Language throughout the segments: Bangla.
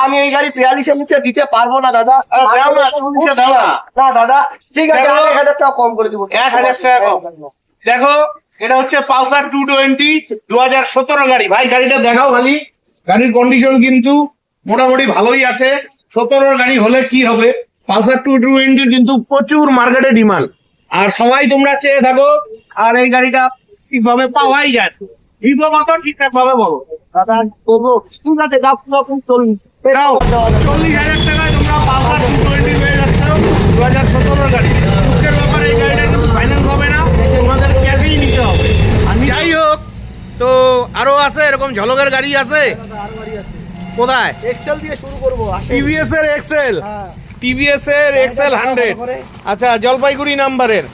আমি এই গাড়ি 42-এর নিচে দিতে পারবো না দাদা। দাও না, 40-এ দাও না। না দাদা, ঠিক আছে, দেখো, 1000 টাকা কম করে দিব। 1000 টাকা কম। দেখো, এটা হচ্ছে পালসার 220 2017 গাড়ি। ভাই গাড়িটা দেখাও খালি। গাড়ির কন্ডিশন কিন্তু মোটামুটি ভালোই আছে। 17 গাড়ি হলে কি হবে, পালসার 220 কিন্তু প্রচুর মার্কেটে ডিমান্ড, আর সবাই তোমরা চেয়ে থাকো। আর এই গাড়িটা ঠিকভাবে পাওয়াই যায়। ভিভো কত ঠিকঠাক ভাবে বলো দাদা তবু ঠিক আছে, দাম রকম চলুন। দাও। 40,000 টাকায় তোমরা পালসার 220 পেয়ে যাচ্ছ 2017 গাড়ি। দুঃখের ব্যাপার, এই গাড়িটা কিন্তু ফাইন্যান্স হবে না, তোমাদের ক্যাশেই নিতে হবে। যাই হোক, তো আরো আছে এরকম ঝলকের গাড়ি আছে কোথায়? এক্সেল দিয়ে শুরু করবো। টিভিএস এর এক্সেল, হ্যাঁ, টিভিএস এর এক্সেল 100। আচ্ছা, জলপাইগুড়ি নাম্বারের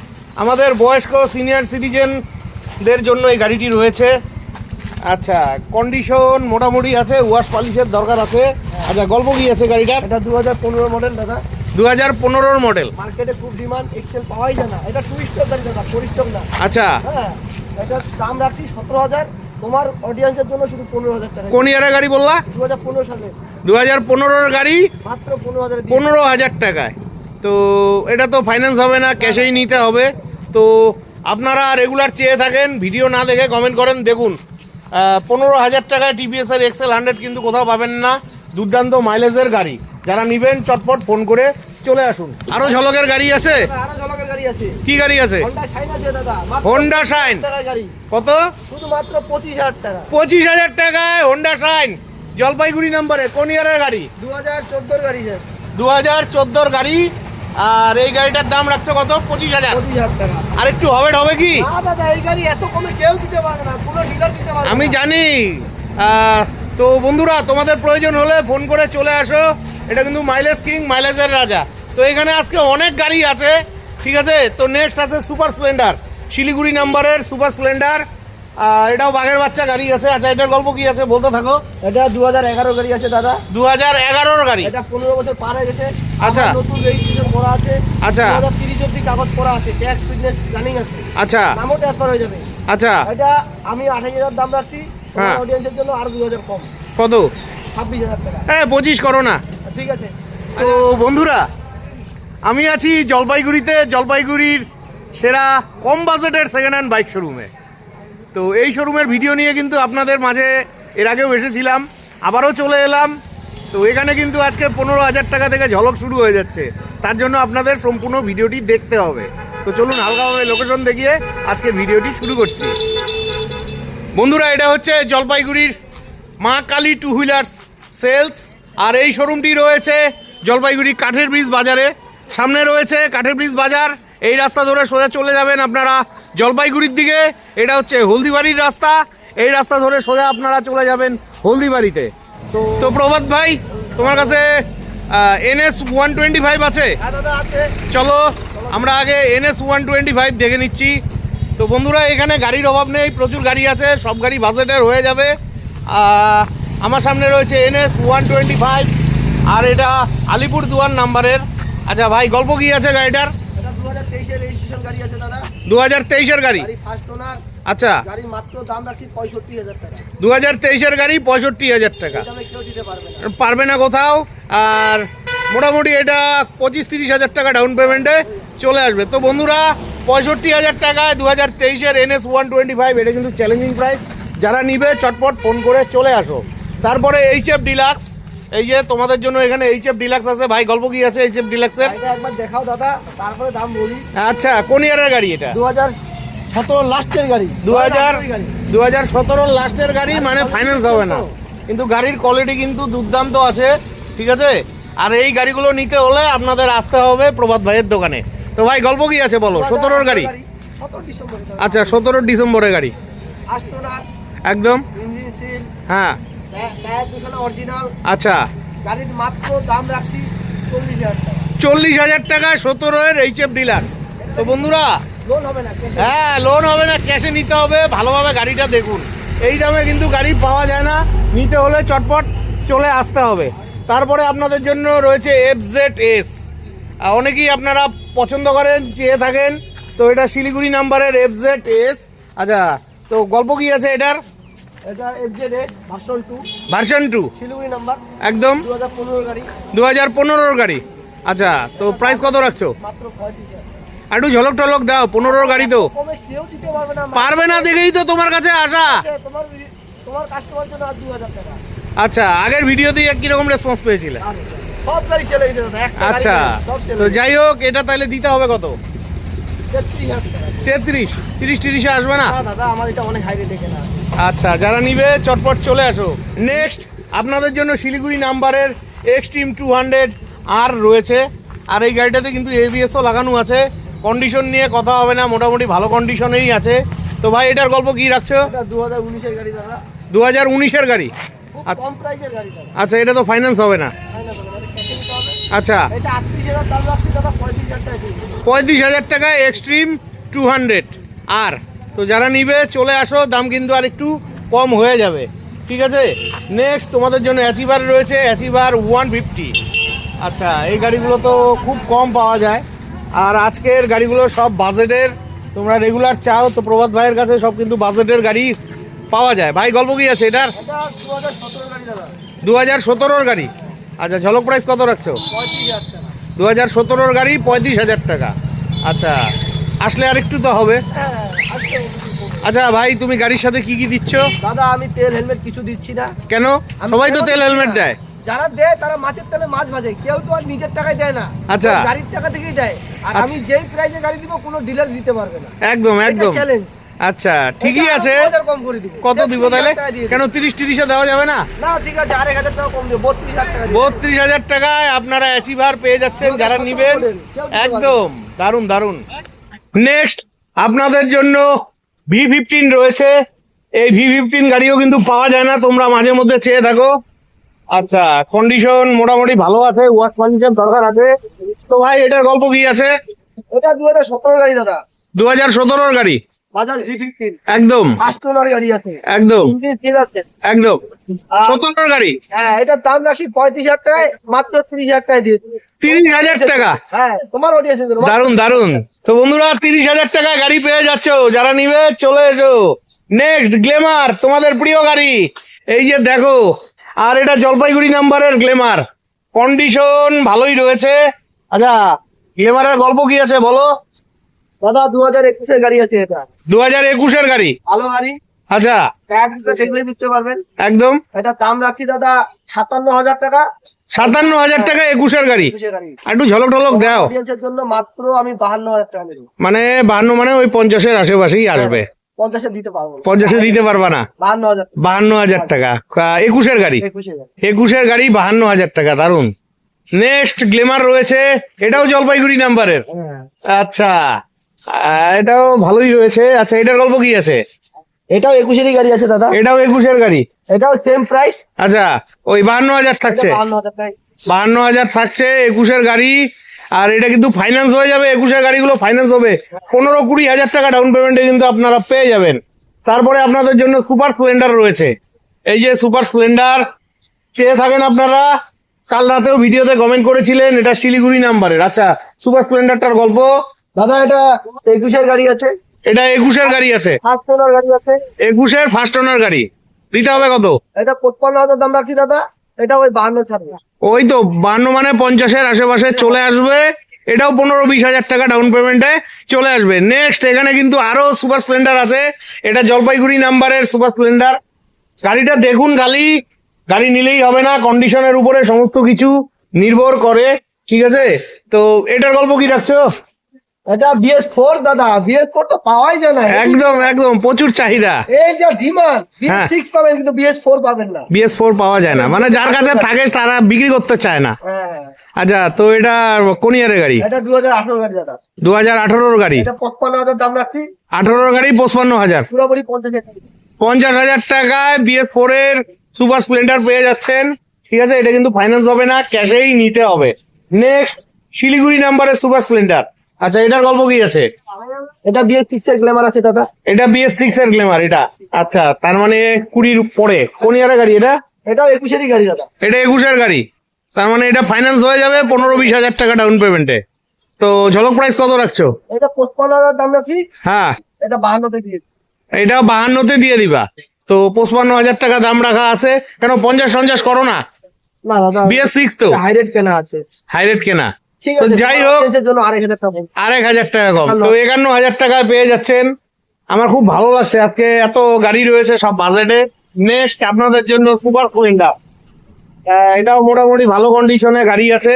আমাদের বয়স্ক সিনিয়র সিটিজেনদের জন্য এই গাড়িটি রয়েছে। আচ্ছা, কন্ডিশন মোটামুটি আছে, ওয়াশ পলিশের দরকার আছে। আচ্ছা, গল্প কি আছে গাড়িটার? এটা 2015 মডেল দাদা। 2015 মডেল। মার্কেটে খুব ডিমান্ড, এক্সেল পাওয়াই যায় না। এটা টু স্টক গাড়ি দাদা, ফোর স্টক না। আচ্ছা, হ্যাঁ, এটার দাম রাখছি 17,000। তোমার অডিয়েন্সের জন্য শুধু 15,000 টাকা। কোন ইয়ারের গাড়ি বললা? 2015 সালে 2015 গাড়ি, মাত্র 15,000 15,000 টাকায়। তো এটা তো ফাইন্যান্স হবে না, ক্যাশেই নিতে হবে। তো আপনারা রেগুলার চেয়ে থাকেন, ভিডিও না দেখে কমেন্ট করেন। দেখুন, 15,000 টাকায় টিভিএস এর এক্সেল 100 কিন্তু কোথাও পাবেন না। দুর্দান্ত মাইলেজের গাড়ি, যারা নিবেন চটপট ফোন করে চলে আসুন। আরো ঝলকের গাড়ি আছে? আরো ঝলকের গাড়ি আছে। কি গাড়ি আছে? হোন্ডা শাইন আছে দাদা, মাত্র হোন্ডা শাইন। টাকার গাড়ি, কত? শুধুমাত্র 25,000 টাকা। 25,000 টাকায় হোন্ডা শাইন, জলপাইগুড়ি নম্বরে। কোন ইয়ারের গাড়ি? 2014 গাড়ি স্যার। 2014 গাড়ি। আর এই গাড়িটার দাম রাখছো কত? 25,000। 25,000 টাকা। আর একটু হবে কি? না দাদা, এই গাড়ি এত কমে কেউ দিতে পারবে না, কোনো ডিলার দিতে পারবে না। আমি জানি। তো বন্ধুরা, তোমাদের প্রয়োজন হলে ফোন করে চলে আসো। এটা কিন্তু মাইলেজ কিং, মাইলেজের রাজা। তো এখানে আজকে অনেক গাড়ি আছে, ঠিক আছে। তো নেক্সট আছে সুপার স্প্লেন্ডার, শিলিগুড়ি নাম্বারের সুপার স্প্লেন্ডার। এটাও বাঘের বাচ্চা গাড়ি আছে। আচ্ছা, এটার গল্প কি আছে বলতে থাকো। এটা 2011 গাড়ি আছে দাদা। 2011 গাড়ি। এটা 15 বছর পার হয়ে গেছে। আচ্ছা। আমার নতুন রেজিস্ট্রেশন করা আছে। আচ্ছা। 2030 অবধি কাগজ করা আছে, ট্যাক্স ফিটনেস রানিং আছে। আচ্ছা নামও ট্রান্সফার হয়ে যাবে। আচ্ছা। এটা আমি 28,000 দাম রাখছি। হ্যাঁ। তোমার অডিয়েন্সের জন্য আরো 2,000 কম, কত? 26,000 টাকা। 25 করো না। ঠিক আছে। তো বন্ধুরা, আমি আছি জলপাইগুড়িতে, জলপাইগুড়ির সেরা কম বাজেটের সেকেন্ড হ্যান্ড বাইক শোরুমে। তো এই শোরুমের ভিডিও নিয়ে কিন্তু আপনাদের মাঝে এর আগেও এসেছিলাম, আবারও চলে এলাম। তো এখানে কিন্তু আজকে 15,000 টাকা থেকে ঝলক শুরু হয়ে যাচ্ছে। তার জন্য আপনাদের সম্পূর্ণ ভিডিওটি দেখতে হবে। তো চলুন হালকাভাবে লোকেশন দেখিয়ে আজকে ভিডিওটি শুরু করছি। বন্ধুরা, এটা হচ্ছে জলপাইগুড়ির মা কালী টু হুইলার সেলস। আর এই শোরুমটি রয়েছে জলপাইগুড়ি কাঠের ব্রিজ বাজারে। সামনে রয়েছে কাঠের ব্রিজ বাজার। এই রাস্তা ধরে সোজা চলে যাবেন আপনারা জলপাইগুড়ির দিকে। এটা হচ্ছে হলদিবাড়ির রাস্তা। এই রাস্তা ধরে সোজা আপনারা চলে যাবেন হলদিবাড়িতে। তো প্রভাত ভাই, তোমার কাছে NS 125 আছে? হ্যাঁ দাদা, আছে। চলো আমরা আগে NS 125 দেখে নিচ্ছি। তো বন্ধুরা, এখানে গাড়ির অভাব নেই, প্রচুর গাড়ি আছে, সব গাড়ি বাজেটের হয়ে যাবে। আমার সামনে রয়েছে NS 125, আর এটা আলিপুর দুয়ার নাম্বারের। আচ্ছা ভাই, গল্প কি আছে গাড়িটার? এটা 2023 এর রেজিস্ট্রেশন গাড়ি আছে দাদা। 2023 গাড়ি। গাড়ি ফার্স্ট ওনার। আচ্ছা, গাড়ি মাত্র দাম রাখছি 65,000 টাকা। 2023 গাড়ি, 65,000 টাকা। এই দামে কেউ দিতে পারবে না। পারবে না কোথাও। আর মোটামুটি এটা 25-30,000 টাকা ডাউন পেমেন্টে চলে আসবে। তো বন্ধুরা, 65,000 টাকায় 2023 NS 125, এটা কিন্তু চ্যালেঞ্জিং প্রাইস। যারা নিবে চটপট ফোন করে চলে আসো। তারপরে HF ডিলাক্স, এই যে তোমাদের জন্য এখানে HF ডিলাক্স আছে। ভাই, গল্প কি আছে HF ডিলাক্সের? এটা একবার দেখাও দাদা, তারপরে দাম বলি। আচ্ছা, কোন ইয়ারের গাড়ি এটা? 2017 লাস্টের গাড়ি। 2017 লাস্টের গাড়ি, মানে ফাইন্যান্স হবে না, কিন্তু গাড়ির কোয়ালিটি কিন্তু দুর্দান্ত আছে, ঠিক আছে। আর এই গাড়িগুলো নিতে হলে আপনাদের আসতে হবে প্রভাত ভাইয়ের দোকানে। তো ভাই, গল্প কি আছে বলো। 17 গাড়ি। 17 ডিসেম্বর। আচ্ছা, 17 ডিসেম্বরের গাড়ি। আস্টোনার একদম। ইঞ্জিন সিল, হ্যাঁ। টায়ার দুখানা অরিজিনাল। আচ্ছা, গাড়ির মাত্র দাম রাখছি 40,000 টাকা। 40,000 টাকায় 17 HF ডিলাক্স। তো বন্ধুরা, লোন হবে না, ক্যাশে। হ্যাঁ, লোন হবে না, ক্যাশে নিতে হবে। ভালোভাবে গাড়িটা দেখুন, এই দামে কিন্তু গাড়ি পাওয়া যায় না। নিতে হলে চটপট চলে আসতে হবে। তারপরে আপনাদের জন্য রয়েছে FZS। অনেকেই আপনারা পছন্দ করেন, চেয়ে থাকেন। তো এটা শিলিগুড়ি নাম্বারের FZS। আচ্ছা, তো গল্প কি আছে এটার? এটা FZS version 2 version 2 Siliguri number একদম 2015 গাড়ি 2015 গাড়ি। আচ্ছা, তো প্রাইস কত রাখছো? মাত্র 35,000 একটু ঝলক টলক দাও, 15 গাড়ি তো কমে কেউ দিতে পারবে না। পারবে না দেখেই তো তোমার কাছে আসা। তোমার কাস্টমার জন্য আর 2000 টাকা। আচ্ছা, আগের ভিডিও দিয়ে কিরকম রেসপন্স পেয়েছিলে? সব গাড়ি সেল হয়েছে দাদা, একটা গাড়ি আচ্ছা, নেই, সব সেল তো যাই হোক, এটা তাহলে দিতে হবে কত? 33,000 টাকা। 33, 30 আসবে না? না দাদা, আমার এটা অনেক হাই রেটে কেনা আছে। আচ্ছা, যারা নিবে চটপট চলে আসো। নেক্সট আপনাদের জন্য শিলিগুড়ি নাম্বারের এক্সট্রিম 200 আর রয়েছে। আর এই গাড়িটাতে কিন্তু ABS-ও লাগানো আছে। কন্ডিশন নিয়ে কথা হবে না, মোটামুটি ভালো কন্ডিশনেই আছে। তো ভাই, এটার গল্প কি রাখছো? এটা 2019 এর গাড়ি দাদা, 2019-এর গাড়ি। খুব কম প্রাইসের গাড়ি দাদা। আচ্ছা, এটা তো ফাইন্যান্স হবে না? তাই না দাদা, এটা ক্যাশে নিতে হবে। আচ্ছা, এটা 38,000 দাম রাখছি দাদা, 35,000 টাকা দিয়ে দিন। 35,000 টাকায় এক্সট্রিম 200 আর। তো যারা নিবে চলে আসো, দাম কিন্তু আর একটু কম হয়ে যাবে, ঠিক আছে? নেক্সট তোমাদের জন্য অ্যাচিভার রয়েছে, অ্যাচিভার 150। আচ্ছা, এই গাড়িগুলো তো খুব কম পাওয়া যায়, আর আজকের গাড়িগুলো সব বাজেটের। তোমরা রেগুলার চাও তো প্রভাত ভাইয়ের কাছে সব কিন্তু বাজেটের গাড়ি পাওয়া যায়। ভাই, গল্প কি আছে এটার? এটা 2017 গাড়ি দাদা, 2017-র গাড়ি। আচ্ছা, ঝলক প্রাইস কত রাখছো? 35,000 টাকা। 2017-র গাড়ি, 35,000 টাকা। আচ্ছা, আসলে আর একটু তো হবে। হ্যাঁ, আজকে কিছু কমবে। আচ্ছা ভাই, তুমি গাড়ির সাথে কি কি দিচ্ছ? দাদা, আমি তেল হেলমেট কিছু দিচ্ছি না। কেন? আমি সবাই তো কেন তেল দিচ্ছি হেলমেট না? দেয়। যারা দেয় তারা মাছের তেলে মাছ ভাজে, কেউ তো আর নিজের টাকায় দেয় না। আচ্ছা। ওই গাড়ির টাকা থেকেই দেয়। আর আচ্ছা। আমি যেই প্রাইসে গাড়ি দিব কোনো ডিলার দিতে পারবে না। একদম একদম। চ্যালেঞ্জ। আচ্ছা, ঠিকই আছে। কম করে দিব। কত দিব তাহলে? কেন 30-30-এ দেওয়া যাবে না? না, ঠিক আছে, 1,000 টাকা কম দিব, 32,000 টাকা দিব। 32,000 টাকায় আপনারা অ্যাচিভার পেয়ে যাচ্ছেন যারা নিবেন। একদম দারুণ দারুণ। নেক্সট আপনাদের জন্য V15 রয়েছে। এই V15 গাড়িও কিন্তু পাওয়া যায় না, তোমরা মাঝে মধ্যে চেয়ে থাকো। আচ্ছা, কন্ডিশন মোটামুটি ভালো আছে, ওয়াশ কন্ডিশন দরকার আছে। তো ভাই, এটার গল্প কি আছে? এটা 2017 গাড়ি দাদা, 2017-র গাড়ি। বাজাজ V15 একদম ফার্স্ট ওনার গাড়ি আছে। একদম ইঞ্জিন ঠিক আছে। একদম আর 17-র গাড়ি। হ্যাঁ, এটার দাম রাখি 35,000 টাকায়, মাত্র 30,000 টাকায় দিয়ে দিন। 30,000 টাকা। হ্যাঁ, তোমার অডিয়েন্স দারুন দারুন। তো বন্ধুরা, 30,000 টাকায় গাড়ি পেয়ে যাচ্ছ, যারা নিবে চলে এসো। নেক্সট গ্ল্যামার, তোমাদের প্রিয় গাড়ি। এই যে দেখো, আর এটা জলপাইগুড়ি নাম্বারের গ্ল্যামার, কন্ডিশন ভালোই রয়েছে। আচ্ছা, গ্ল্যামারের গল্প কি আছে বলো? দাদা 2021 এর গাড়ি আছে, এটা 2021-এর গাড়ি। ভালো গাড়ি, আচ্ছা, ট্যাক্সটা দেখলে বুঝতে পারবেন। একদম এটা দাম রাখছি দাদা 57,000 টাকা। 57,000 টাকা 21-এর গাড়ি। 21 গাড়ি একটু ঝলক টলক দাও। অডিয়েন্সের জন্য মাত্র আমি 52,000 টাকা দেব। মানে 52 মানে ওই 50-এর আশেপাশেই আসবে। 50 এ দিতে পারবো না। 50-এ দিতে পারবা না? 52,000 52,000 টাকা 21-এর গাড়ি। 21 গাড়ি। 21-এর গাড়ি 52,000 টাকা, দারুন। নেক্সট গ্ল্যামার রয়েছে, এটাও জলপাইগুড়ি নাম্বারের। হ্যাঁ। আচ্ছা, এটাও ভালোই রয়েছে। আচ্ছা, এটার গল্প কি আছে? এটাও 21 গাড়ি আছে দাদা, এটাও 21-এর গাড়ি। এটাও সেম প্রাইস। আচ্ছা, ওই 52,000 থাকছে। 52,000 টাকা। 52,000 থাকছে 21-এর গাড়ি। আর এটা কিন্তু ফাইন্যান্স হয়ে যাবে, 21-এর গাড়িগুলো ফাইন্যান্স হবে। 15-20 হাজার টাকা ডাউন পেমেন্টে কিন্তু আপনারা পেয়ে যাবেন। তারপরে আপনাদের জন্য সুপার স্প্লেন্ডার রয়েছে। এই যে সুপার স্প্লেন্ডার চেয়ে থাকেন আপনারা, কাল রাতেও ভিডিওতে কমেন্ট করেছিলেন, এটা শিলিগুড়ি নাম্বারের। আচ্ছা, সুপার স্প্লেন্ডারটার গল্প? দাদা, এটা 21 গাড়ি আছে, এটা 21-এর গাড়ি আছে। ফার্স্ট ওনার গাড়ি আছে। 21-এর ফার্স্ট ওনার গাড়ি। দিতে হবে কত? এটা 55,000 দাম রাখছি দাদা, এটা ওই 52 ছাড়বে। ওই তো 52 মানে 50-এর আশেপাশে চলে আসবে। এটাও 15-20 হাজার টাকা ডাউন পেমেন্টে চলে আসবে। নেক্সট এখানে কিন্তু আরো সুপার স্প্লেন্ডার আছে। এটা জলপাইগুড়ি নাম্বারের সুপার স্প্লেন্ডার। গাড়িটা দেখুন, খালি গাড়ি নিলেই হবে না, কন্ডিশনের উপরে সমস্ত কিছু নির্ভর করে, ঠিক আছে? তো এটার গল্প কি রাখছো? এটা BS4 দাদা, BS4 তো পাওয়াই যায় না। একদম একদম, প্রচুর চাহিদা। এই যে ডিমান্ড, হ্যাঁ। BS6 পাবেন কিন্তু BS4 পাবেন না। BS4 পাওয়া যায় না, মানে যার কাছে থাকে তারা বিক্রি করতে চায় না। হ্যাঁ, আচ্ছা, তো এটা কোন ইয়ারের গাড়ি? এটা 2018 গাড়ি দাদা, 2018-র গাড়ি। এটা 55,000 দাম রাখছি। 18-র গাড়ি 55,000। পুরোপুরি 50,000 টাকা। 50,000 টাকায় BS4-এর সুপার স্প্লেন্ডার পেয়ে যাচ্ছেন, ঠিক আছে? এটা কিন্তু ফাইন্যান্স হবে না, ক্যাশেই নিতে হবে। নেক্সট শিলিগুড়ি নাম্বারের সুপার স্প্লেন্ডার। আচ্ছা, এটার গল্প কি আছে? এটা BS6 এর গ্ল্যামার আছে দাদা, এটা BS6-এর গ্ল্যামার এটা। আচ্ছা, তার মানে 20-র পরে। কোন ইয়ারের গাড়ি এটা? এটাও 21 গাড়ি দাদা। এটা 21-এর গাড়ি। তার মানে এটা ফাইন্যান্স হয়ে যাবে 15-20 হাজার টাকা ডাউন পেমেন্টে। তো ঝলক প্রাইস কত রাখছো? এটা 55,000 দাম রাখছি। হ্যাঁ, এটা 52 তে দিয়ে দিন। এটা 52-তে দিয়ে দিবা। তো 55,000 টাকা দাম রাখা আছে। কেন 50 করো না? না দাদা, BS6 তো হাই রেট কেনা আছে। হাই রেট কেনা। ঠিক তো আছে, যাই হোক, এর জন্য 2,500 টাকা কম। 2,500 টাকা কম। ভালো। তো 51,000 টাকায় পেয়ে যাচ্ছেন। আমার খুব ভালো লাগছে, আজকে এত গাড়ি রয়েছে সব বাজেটে। নেক্সট আপনাদের জন্য সুপার স্প্লেন্ডার, এটাও মোটামুটি ভালো কন্ডিশনে গাড়ি আছে।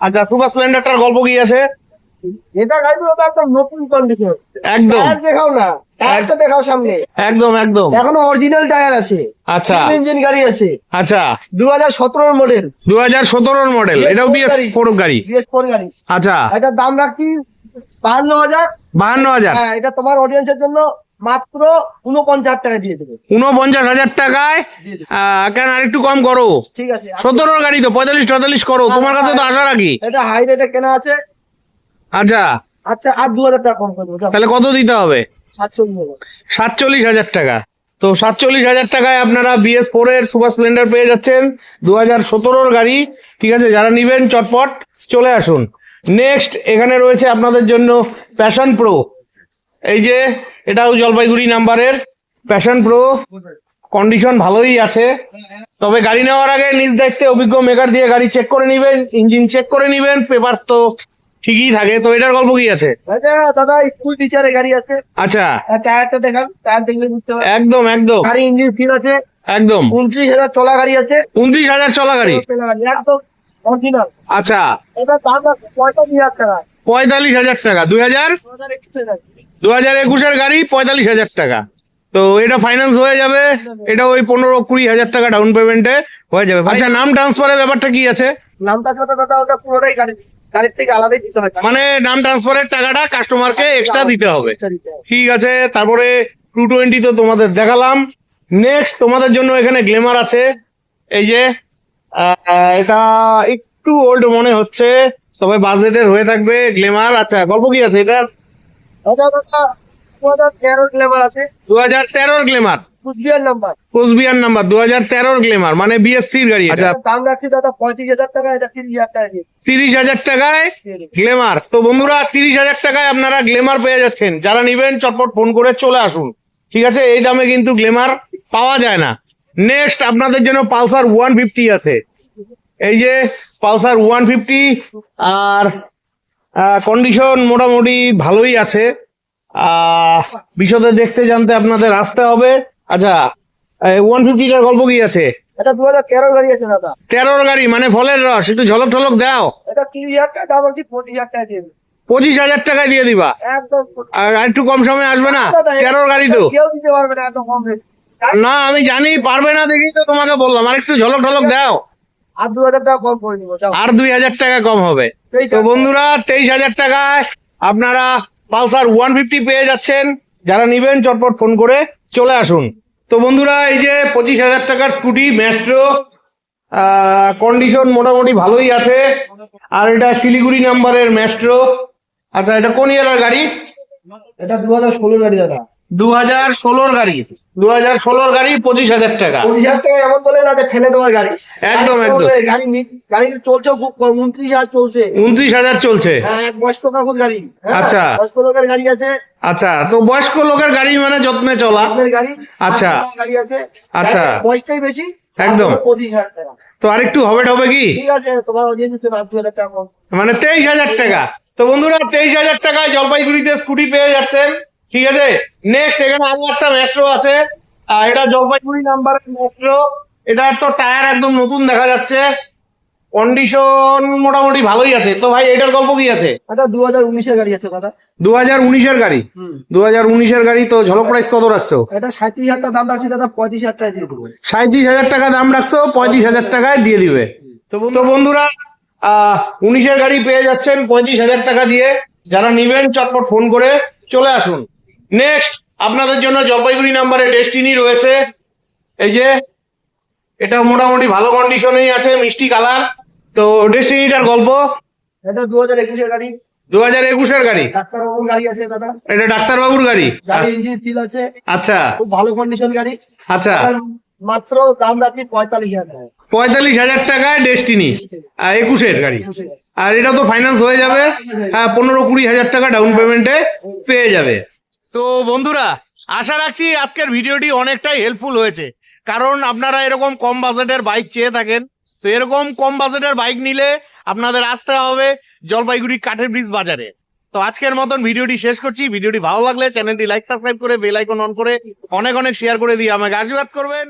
আচ্ছা, সুপার স্প্লেন্ডারটার গল্প কি আছে? এটা গাড়ি তো একদম নতুন কন্ডিশন। একদম টায়ার দেখাও না, টায়ারটা দেখাও সামনে। একদম একদম। এখনো অরিজিনাল টায়ার আছে। আচ্ছা ইঞ্জিন গাড়ি আছে, আচ্ছা, 2017 মডেল। 2017 মডেল, এটাও BS4 গাড়ি। BS4 গাড়ি। আচ্ছা, এটার দাম রাখছি 52,000। 52,000। হ্যাঁ, এটা তোমার অডিয়েন্সের জন্য মাত্র 49,000 টাকা দিয়ে দেবে। 49,000 টাকায় দিয়ে দেবে। কেন আরেকটু কম করো? ঠিক আছে। 17 গাড়ি তো 45-44 করো, তোমার কাছে তো আশা রাখি। এটা হাই রেটে কেনা আছে। আচ্ছা, আচ্ছা, আর 2,000 টাকা কম করে দেবো। তাহলে কত দিতে হবে? 47,000। 47,000 টাকা। তো 47,000 টাকায় আপনারা BS4 এর সুপার স্প্লেন্ডার পেয়ে যাচ্ছেন, 2017 গাড়ি। ঠিক আছে, যারা নিবেন চটপট চলে আসুন। নেক্সট এখানে রয়েছে আপনাদের জন্য প্যাশন প্রো। এই যে এটাও জলপাইগুড়ি নাম্বারের প্যাশন প্রো, কন্ডিশন ভালোই আছে। তবে গাড়ি নেওয়ার আগে নিজ দায়িত্বে অভিজ্ঞ মেকার দিয়ে গাড়ি চেক করে নিবেন, ইঞ্জিন চেক করে নিবেন, পেপারস তো ঠিকই থাকে। তো এটার গল্প কি আছে? এটা দাদা স্কুল টিচারের গাড়ি আছে। আচ্ছা, টায়ারটা দেখান, টায়ার দেখলে বুঝতে পারবেন। একদম একদম গাড়ি ইঞ্জিন সিল আছে। একদম। 29,000 চলা গাড়ি আছে। 29,000 চলা গাড়ি। একদম অরিজিনাল। আচ্ছা, এটা দাম আছে 45,000 টাকা। 45,000 টাকা। 2021 গাড়ি, 45,000 টাকা। তো এটা ফাইন্যান্স হয়ে যাবে। এটা ওই 15-20,000 টাকা ডাউন পেমেন্টে হয়ে যাবে। আচ্ছা, নাম ট্রান্সফারের ব্যাপারটা কি আছে? নামটা কথা দাদা, ওটা পুরোটাই গাড়ির থেকে আলাদাই দিতে হবে। মানে নাম ট্রান্সফারের টাকাটা কাস্টমারকে এক্সট্রা দিতে হবে। দিতে হবে। ঠিক আছে। তারপরে 220 তো তোমাদের দেখালাম। নেক্সট তোমাদের জন্য এখানে গ্ল্যামার আছে। এই যে এটা একটু ওল্ড মনে হচ্ছে, তবে বাজেটের হয়ে থাকবে গ্ল্যামার। আচ্ছা, গল্প কি আছে এটা? এটা দাদা 2013 লেবার আছে। 2013 glamour, Coochbehar number. Coochbehar number, 2013 glamour, মানে BS3 গাড়ি। আচ্ছা, দাম রাখছি দাদা 35,000 টাকা। এটা 30,000 টাকা দিয়ে 30,000 টাকায় গ্ল্যামার। তো বন্ধুরা, 30,000 টাকায় আপনারা গ্ল্যামার পেয়ে যাচ্ছেন। যারা নিবেন চটপট ফোন করে চলে আসুন। ঠিক আছে, এই দামে কিন্তু গ্ল্যামার পাওয়া যায় না। নেক্সট আপনাদের জন্য পালসার 150 আছে। এই যে পালসার 150, আর কন্ডিশন মোটামুটি ভালোই আছে। বিশদে দেখতে জানতে আপনাদের আসতে হবে। আচ্ছা, 150টার গল্প কি আছে? এটা 2013 গাড়ি আছে দাদা। 13 গাড়ি, মানে ফলের রস। একটু ঝলক ঠলক দাও। এটা 30,000 টাকা দাম রাখছি 45,000 টাকা দিয়ে দেবে। 25,000 টাকায় দিয়ে দিবা। একদম। আর একটু কম সময় আসবে না? দাদা, 13 গাড়ি তো। কেউ দিতে পারবে না এত কম রেট। না, আমি জানি পারবে না, দেখি তো তোমাকে বললাম। আর একটু ঝলক ঠলক দাও। আর 2,000 টাকা কম করে দিব। আর 2,000 টাকা কম হবে। তো বন্ধুরা, 23,000 টাকায় আপনারা পালসার 150 পেয়ে যাচ্ছেন। যারা নিবেন চটপট ফোন করে চলে আসুন। তো বন্ধুরা, এই যে 25,000 টাকার স্কুটি ম্যাস্ট্রো, কন্ডিশন মোটামুটি ভালোই আছে। আর এটা শিলিগুড়ি নাম্বারের ম্যাস্ট্রো। আচ্ছা, এটা কোন ইয়ারের গাড়ি? এটা 2016 গাড়ি দাদা। 2016 গাড়ি। 2016 গাড়ি, 25,000 টাকা। 25,000 টাকা এমন বলে না যে ফেলে দেওয়ার গাড়ি। একদম একদম। গাড়ি চলছে খুব কম, 29,000 চলছে। 29,000 চলছে। হ্যাঁ, এক বয়স্ক কাকুর গাড়ি। হ্যাঁ, আচ্ছা। বয়স্ক লোকের গাড়ি আছে। আচ্ছা, তো বয়স্ক লোকের গাড়ি মানে যত্নে চলা। আপনার গাড়ি। আচ্ছা। গাড়ি আছে। আচ্ছা। বয়সটাই বেশি। একদম। 25,000 টাকা। তো আরেকটু হবে কি? ঠিক আছে, তোমার অডিয়েন্স 2,000 টাকা কম। মানে 23,000 টাকা। তো বন্ধুরা, 23,000 টাকায় জলপাইগুড়িতে স্কুটি পেয়ে যাচ্ছেন। ঠিক আছে। নেক্সট এখানে আরো একটা ম্যাস্ট্রো আছে। এটা জলপাইগুড়ি নাম্বারের ম্যাস্ট্রো। এটা তো টায়ার একদম নতুন দেখা যাচ্ছে, কন্ডিশন মোটামুটি ভালোই আছে। তো ভাই, এটার গল্প কি আছে? এটা 2019 এর গাড়ি আছে দাদা। 2019 গাড়ি। 2019 গাড়ি। তো ঝলক প্রাইস কত রাখছো? এটা 37,000 টাকা দাম রাখছি দাদা, 35,000 টাকা দিয়ে দেবো। 37,000 টাকা দাম রাখছো, 35,000 টাকায় দিয়ে দিবে। তো বন্ধুরা, 19 গাড়ি পেয়ে যাচ্ছেন 35,000 টাকা দিয়ে। যারা নিবেন চটপট ফোন করে চলে আসুন। নেক্সট আপনাদের জন্য জলপাইগুড়ি নাম্বারে ডেস্টিনি রয়েছে। এই যে এটা মোটামুটি ভালো কন্ডিশনেই আছে, মিষ্টি কালার। তো ডেস্টিনিটার গল্প? এটা 2021 এর গাড়ি। 2021 গাড়ি। ডাক্তারবাবুর গাড়ি আছে দাদা। এটা ডাক্তারবাবুর গাড়ি। গাড়ি ইঞ্জিন সিল আছে। আচ্ছা খুব ভালো কন্ডিশন গাড়ি। আচ্ছা। মাত্র দাম রাখছি 45,000 টাকা। 45,000 টাকায় ডেস্টিনি 21 গাড়ি। আর এটা তো ফাইন্যান্স হয়ে যাবে। 15-20,000 টাকা ডাউন পেমেন্টে পেয়ে যাবে। তো বন্ধুরা, আশা রাখছি আজকের ভিডিওটি অনেকটাই হেল্পফুল হয়েছে, কারণ আপনারা এরকম কম বাজেটের বাইক চেয়ে থাকেন। তো এরকম কম বাজেটের বাইক নিলে আপনাদের আসতে হবে জলপাইগুড়ি কাঠের ব্রিজ বাজারে। তো আজকের মতন ভিডিওটি শেষ করছি। ভিডিওটি ভালো লাগলে চ্যানেলটি লাইক সাবস্ক্রাইব করে বেল আইকন অন করে অনেক অনেক শেয়ার করে দিয়ে আমাকে আশীর্বাদ করবেন।